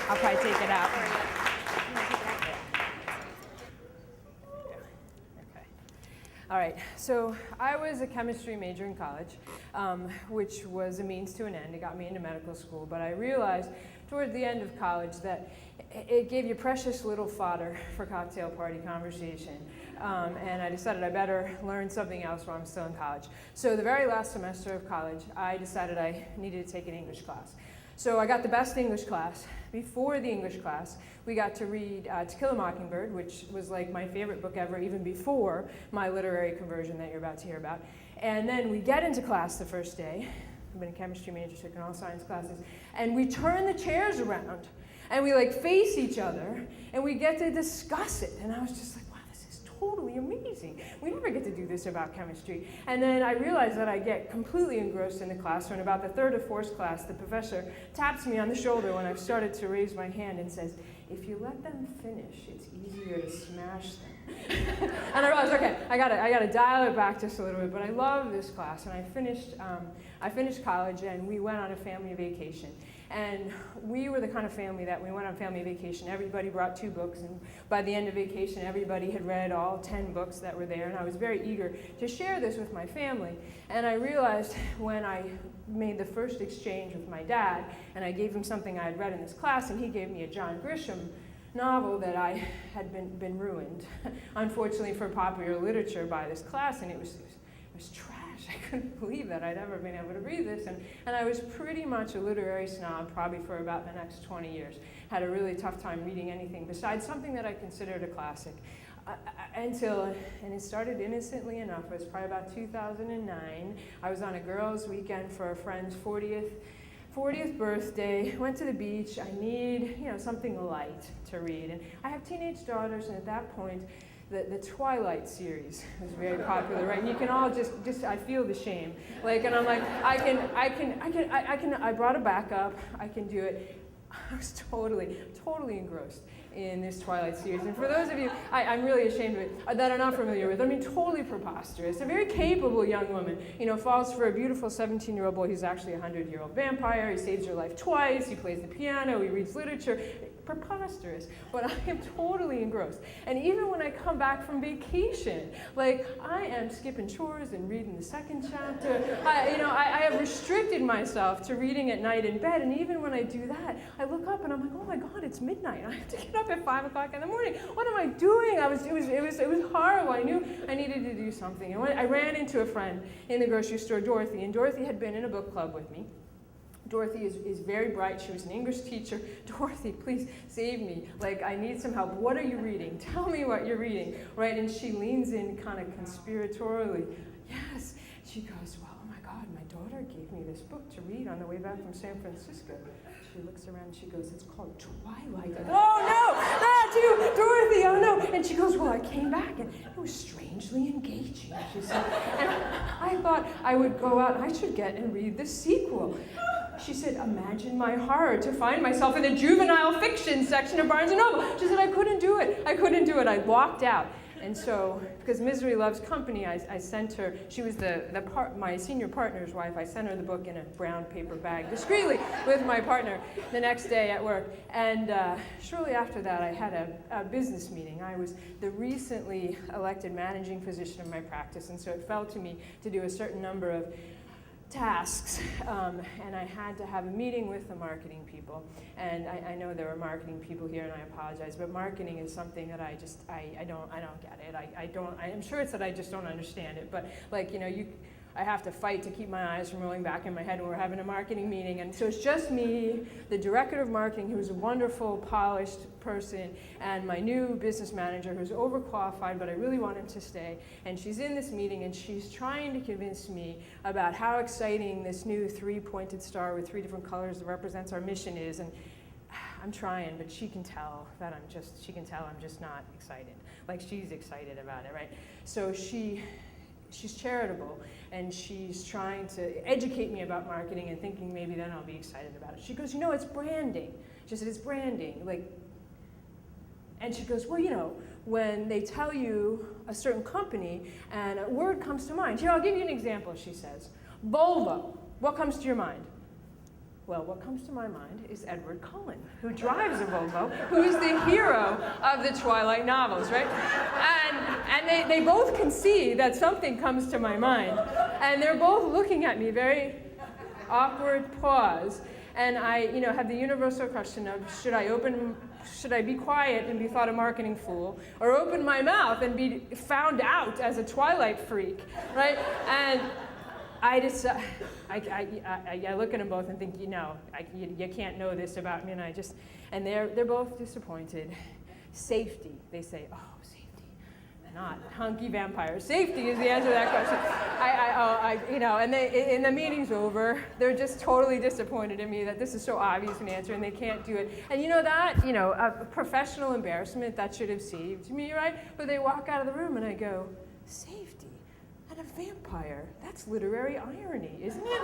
I'll probably take it out. Okay. All right, so I was a chemistry major in college, which was a means to an end. It got me into medical school, but I realized toward the end of college that it gave you precious little fodder for cocktail party conversation. And I decided I better learn something else while I'm still in college. So the very last semester of college, I decided I needed to take an English class. So I got the best English class. Before the English class, we got to read To Kill a Mockingbird, which was like my favorite book ever, even before my literary conversion that you're about to hear about. And then we get into class the first day. I've been a chemistry major, taken all science classes. And we turn the chairs around, and we like face each other, and we get to discuss it. And I was just like, wow, this is totally amazing. We never get to do this about chemistry. And then I realized that I get completely engrossed in the class. So in about the third or fourth class, the professor taps me on the shoulder when I've started to raise my hand and says, if you let them finish, it's easier to smash them. And I realized, okay, I gotta dial it back just a little bit. But I love this class, and I finished college, and we went on a family vacation. And we were the kind of family that we went on family vacation. Everybody brought 2 books, and by the end of vacation, everybody had read all 10 books that were there. And I was very eager to share this with my family. And I realized when I made the first exchange with my dad, and I gave him something I had read in this class, and he gave me a John Grisham novel that I had been ruined, unfortunately, for popular literature by this class, and it was trash. I couldn't believe that I'd ever been able to read this, and I was pretty much a literary snob probably for about the next 20 years. Had a really tough time reading anything besides something that I considered a classic. And it started innocently enough. It was probably about 2009. I was on a girls' weekend for a friend's 40th birthday, went to the beach. I need, something light to read. And I have teenage daughters, and at that point, the Twilight series was very popular, right? And you can all just I feel the shame. And I'm like, I brought a backup, I can do it. I was totally engrossed in this Twilight series. And for those of you, I'm really ashamed of it, that are not familiar with it, totally preposterous. A very capable young woman, falls for a beautiful 17-year-old boy who's actually a 100-year-old vampire. He saves her life twice. He plays the piano. He reads literature. Preposterous, but I am totally engrossed. And even when I come back from vacation, I am skipping chores and reading the second chapter. I have restricted myself to reading at night in bed, and even when I do that, I look up and I'm like, oh my God, it's midnight. I have to get up at 5 o'clock in the morning. What am I doing? It was horrible. I knew I needed to do something. And I ran into a friend in the grocery store, Dorothy, and Dorothy had been in a book club with me. Dorothy is very bright. She was an English teacher. Dorothy, please save me. I need some help. What are you reading? Tell me what you're reading, right? And she leans in kind of conspiratorially. Yes. She goes, well, oh my God, my daughter gave me this book to read on the way back from San Francisco. She looks around and she goes, it's called Twilight. Oh no, Dorothy, oh no. And she goes, well, I came back and it was strangely engaging, she said. And I thought I would go out, I should get and read the sequel. She said, imagine my horror to find myself in the juvenile fiction section of Barnes & Noble. She said, I couldn't do it. I walked out. And so, because misery loves company, I sent her, she was my senior partner's wife, I sent her the book in a brown paper bag discreetly with my partner the next day at work. And shortly after that, I had a business meeting. I was the recently elected managing physician of my practice, and so it fell to me to do a certain number of tasks, and I had to have a meeting with the marketing people. And I know there are marketing people here, and I apologize, but marketing is something that I don't get it. I'm sure it's that I just don't understand it. But I have to fight to keep my eyes from rolling back in my head when we're having a marketing meeting. And so it's just me, the director of marketing, who's a wonderful, polished person, and my new business manager, who's overqualified, but I really want him to stay. And she's in this meeting, and she's trying to convince me about how exciting this new 3-pointed star with 3 different colors that represents our mission is. And I'm trying, but she can tell I'm just not excited. She's excited about it, right? So she's charitable, and she's trying to educate me about marketing and thinking maybe then I'll be excited about it. She goes, it's branding. She said, it's branding. And she goes, well, when they tell you a certain company and a word comes to mind. Here, I'll give you an example, she says. Volvo. What comes to your mind? Well, what comes to my mind is Edward Cullen, who drives a Volvo, who is the hero of the Twilight novels, right? And they both can see that something comes to my mind. And they're both looking at me, very awkward pause. And I, have the universal question of, should I be quiet and be thought a marketing fool, or open my mouth and be found out as a Twilight freak, right? And I decide, I look at them both and think, you can't know this about me, and they're both disappointed. Safety, they say, oh, safety, not hunky vampires. Safety is the answer to that question. And the meeting's over. They're just totally disappointed in me that this is so obvious an answer and they can't do it. And a professional embarrassment that should have saved me, right? But they walk out of the room and I go, safety. And a vampire. That's literary irony, isn't it?